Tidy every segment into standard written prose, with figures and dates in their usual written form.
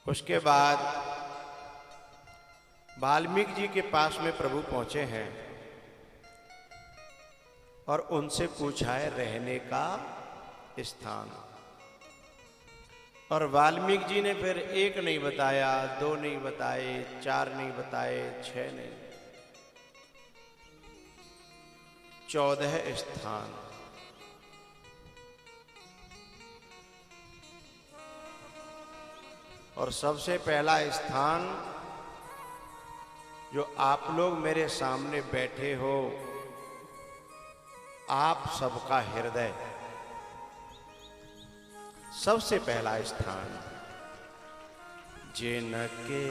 उसके बाद वाल्मीकि जी के पास में प्रभु पहुंचे हैं और उनसे पूछा है रहने का स्थान। और वाल्मीकि जी ने फिर एक नहीं बताया, दो नहीं बताए, चार नहीं बताए, 6 नहीं, 14 स्थान। और सबसे पहला स्थान जो आप लोग मेरे सामने बैठे हो, आप सबका हृदय, सबसे पहला स्थान जिनके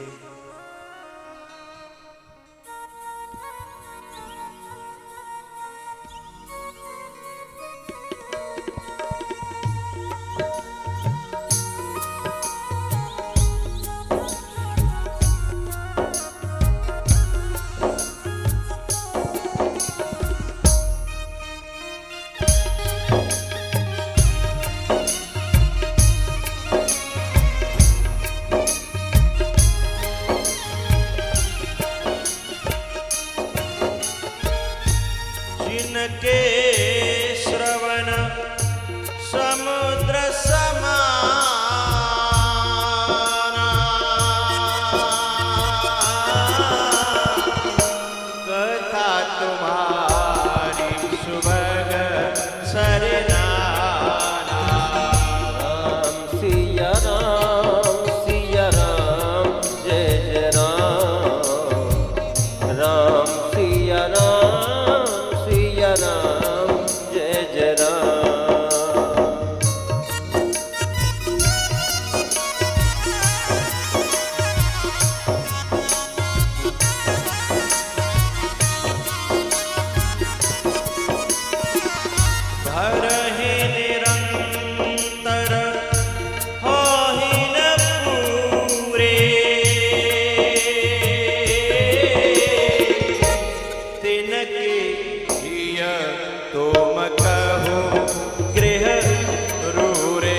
जिनके श्रवण समुद्र समान, कथा तुम्हारी सुभग सरनाना। राम सिया राम जय जय राम। राम सिया राम जय जय राम। भरहि निरंतर होहि न पूरे, तिनके जिय तुम कहो गृह रूरे।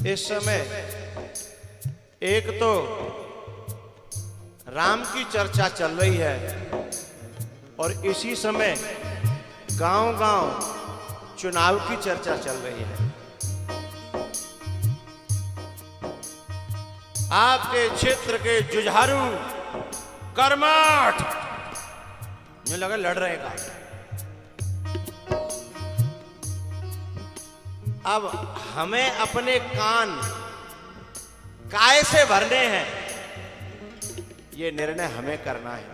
इस समय एक तो राम की चर्चा चल रही है और इसी समय गांव-गांव चुनाव की चर्चा चल रही है। आपके क्षेत्र के जुझारू कर्मठ जो लगा लड़ रहेगा। अब हमें अपने कान काय से भरने हैं, ये निर्णय हमें करना है।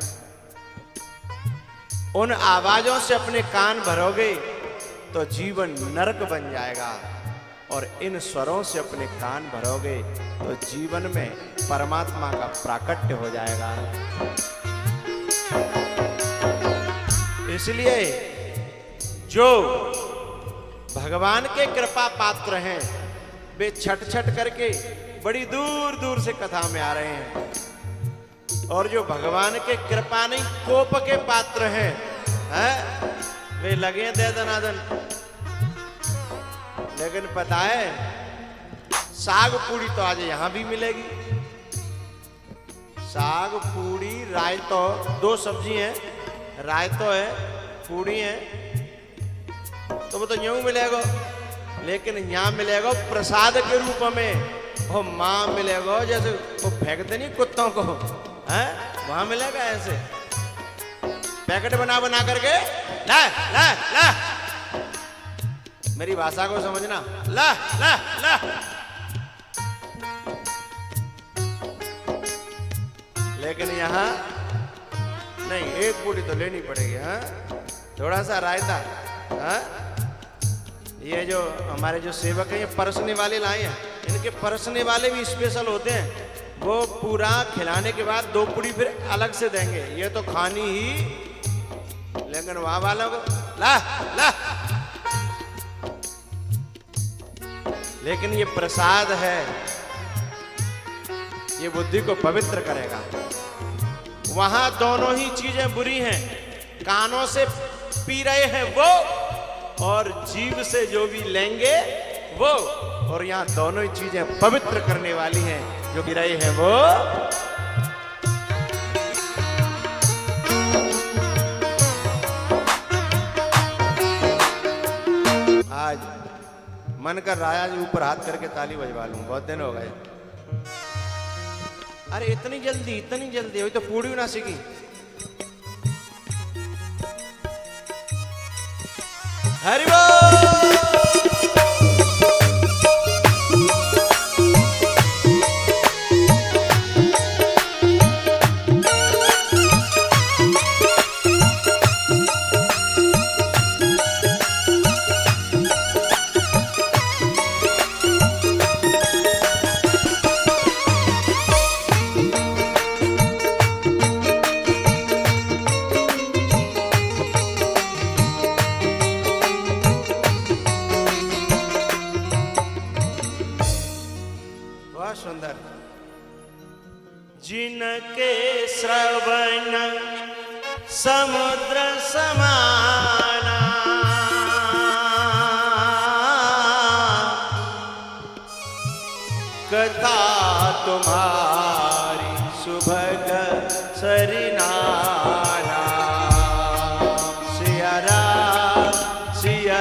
उन आवाजों से अपने कान भरोगे तो जीवन नरक बन जाएगा, और इन स्वरों से अपने कान भरोगे तो जीवन में परमात्मा का प्राकट्य हो जाएगा। इसलिए जो भगवान के कृपा पात्र हैं वे छट छट करके बड़ी दूर दूर से कथा में आ रहे हैं, और जो भगवान के कृपा नहीं कोप के पात्र हैं, वे लगे दे दनादन। लेकिन पता है साग पूड़ी तो आज यहां भी मिलेगी। साग पूड़ी रायतो, 2 सब्जी है, रायतो है, पूड़ी है, तो वो तो यूं मिलेगा। लेकिन यहाँ मिलेगा प्रसाद के रूप में, वो माँ मिलेगा जैसे वो फेंकते नहीं कुत्तों को, हैं वहां मिलेगा ऐसे पैकेट बना बना करके। ला ला ला, मेरी भाषा को समझना, ला ला ला। लेकिन यहाँ नहीं, एक पूड़ी तो लेनी पड़ेगी। हाँ, थोड़ा सा रायता। हाँ, ये जो हमारे जो सेवक हैं ये परसने वाले लाए हैं, इनके परसने वाले भी स्पेशल होते हैं। वो पूरा खिलाने के बाद 2 पूड़ी फिर अलग से देंगे, ये तो खानी ही। लेकिन वहां वालों को ला ला। लेकिन ये प्रसाद है, ये बुद्धि को पवित्र करेगा। वहां दोनों ही चीजें बुरी हैं, कानों से पी रहे हैं वो और जीभ से जो भी लेंगे वो, और यहां दोनों ही चीजें पवित्र करने वाली हैं, जो पी रहे हैं वो। आज मन कर रहा है आज ऊपर हाथ करके ताली बजवा लूं, बहुत दिन हो गए। अरे इतनी जल्दी अभी तो पूड़ी ना सीखी। हरि बोल। सुंदर। जिनके श्रवण समुद्र समाना, कथा तुम्हारी सुभग सरिनाना। सिया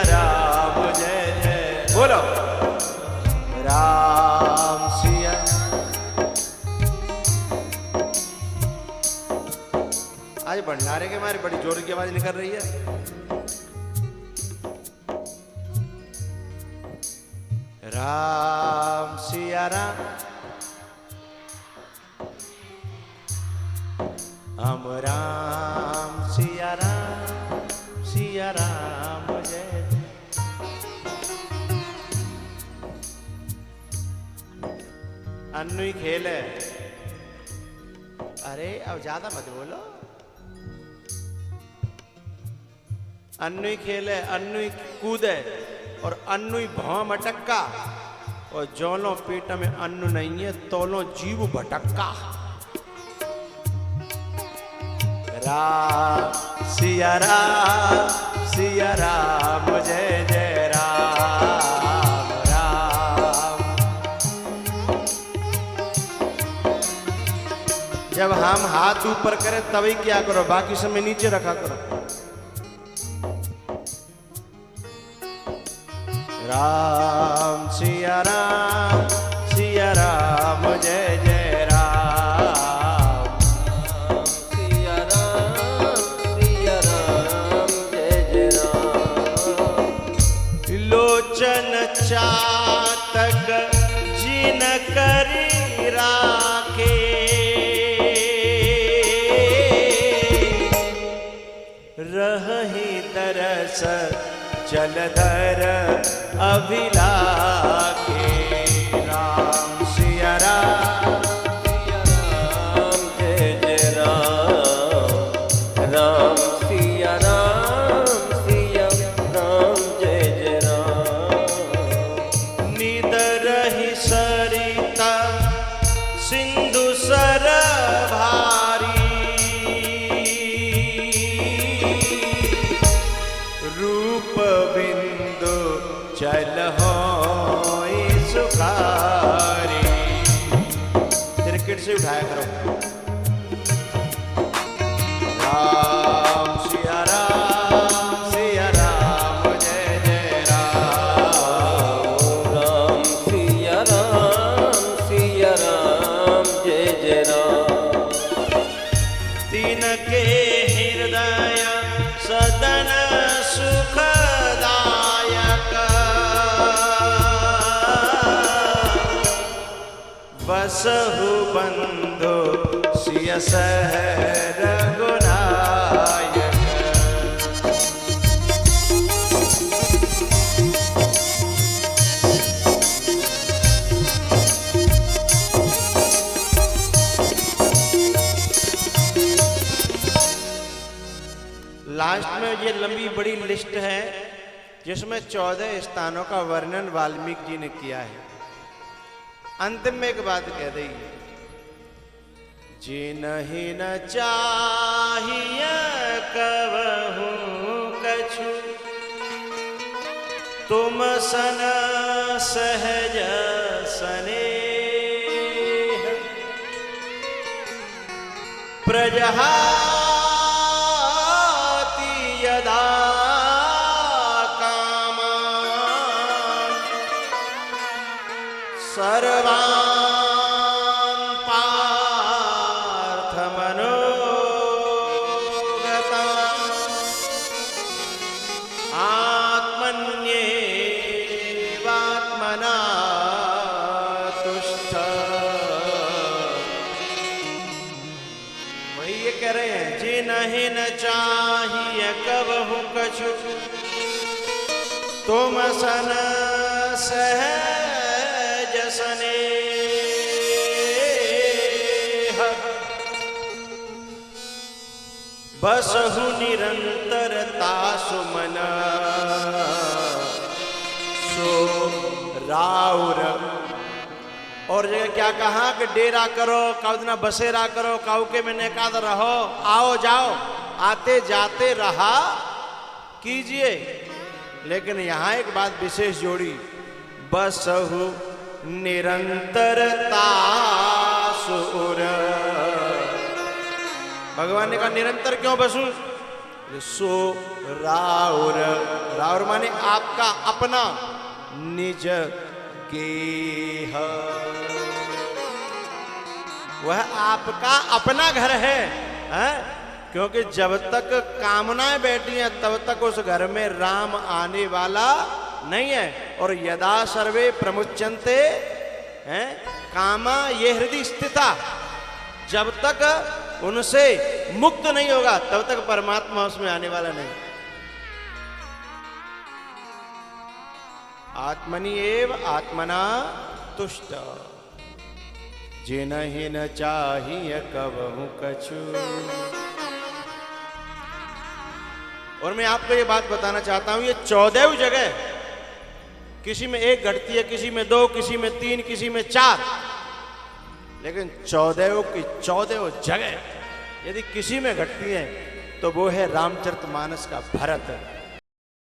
राम जय जय बोलो। राम सिया। आज भंडारे के मारे बड़ी जोर की आवाज निकल रही है। राम सिया राम, हम राम सिया राम जय। अन्नू ही खेल है। अरे अब ज्यादा मत बोलो। अन्नू ही खेल है, अन्नू ही कूद है और अन्नू ही भाव मटक्का, और जोलो पेट में अन्नू नहीं है तोलो जीव भटक्का। राम सिया राम जय जय राम राम। जब हम हाथ ऊपर करें तभी क्या करो, बाकी समय नीचे रखा करो। राम सिया राम जय जय राम। सिया राम जय जय राम। लोचन चातक जिन करी राखे, रही तरस जलधर अभिलाखे। राम सिया राम जय जय राम। राम सिया राम जय जय राम। निदर ही सरिता सिंधु सर भारी, रूप बिंदु चल हो सुखारी। क्रिकेट से उठाया करो। राम सिया राम जय जय राम। राम सिया राम जय जय राम। तीन के हृदय सदन सुखदायक, बसहु बंधु सिय सहर गुनायक। लास्ट में ये लंबी बड़ी लिस्ट है जिसमें 14 स्थानों का वर्णन वाल्मीकि जी ने किया है। अंतिम में एक बात कह दी, जिन्हि न चाहिए कबहू कछु, तुम सन सहज स्नेह, प्रजहाति यदा कामान, सर्वान् पार्थ मनोगतान्, आत्मन्येवात्मना तुष्ट। वही ये कह रहे हैं, जिन्हि न चाहिए कबहू कछु, तुम सन सहज स्नेह, बसहु निरंतरता सुमन, सो राउर। और जगह क्या कहा कि डेरा करो, काउदना बसेरा करो, काउके में नेकाद रहो, आओ जाओ, आते जाते रहा कीजिए। लेकिन यहां एक बात विशेष जोड़ी, बसहु निरंतरता सुर। भगवान ने कहा निरंतर क्यों बसू? सो राउर, राउर माने आपका अपना, निज गेह, वह आपका अपना घर है, क्योंकि जब तक कामनाएं बैठी हैं तब तक उस घर में राम आने वाला नहीं है। और यदा सर्वे प्रमुच्यन्ते कामा ये हृदय स्थिता, जब तक उनसे मुक्त नहीं होगा तब तक परमात्मा उसमें आने वाला नहीं। आत्मनि एव आत्मना तुष्ट, जिन्हि न चाहिए कबहू कछु। और मैं आपको ये बात बताना चाहता हूं, ये 14 जगह, किसी में एक घटती है, किसी में 2, किसी में 3, किसी में 4, लेकिन 14 की 14 जगह यदि किसी में घटती है तो वो है रामचरितमानस का भरत।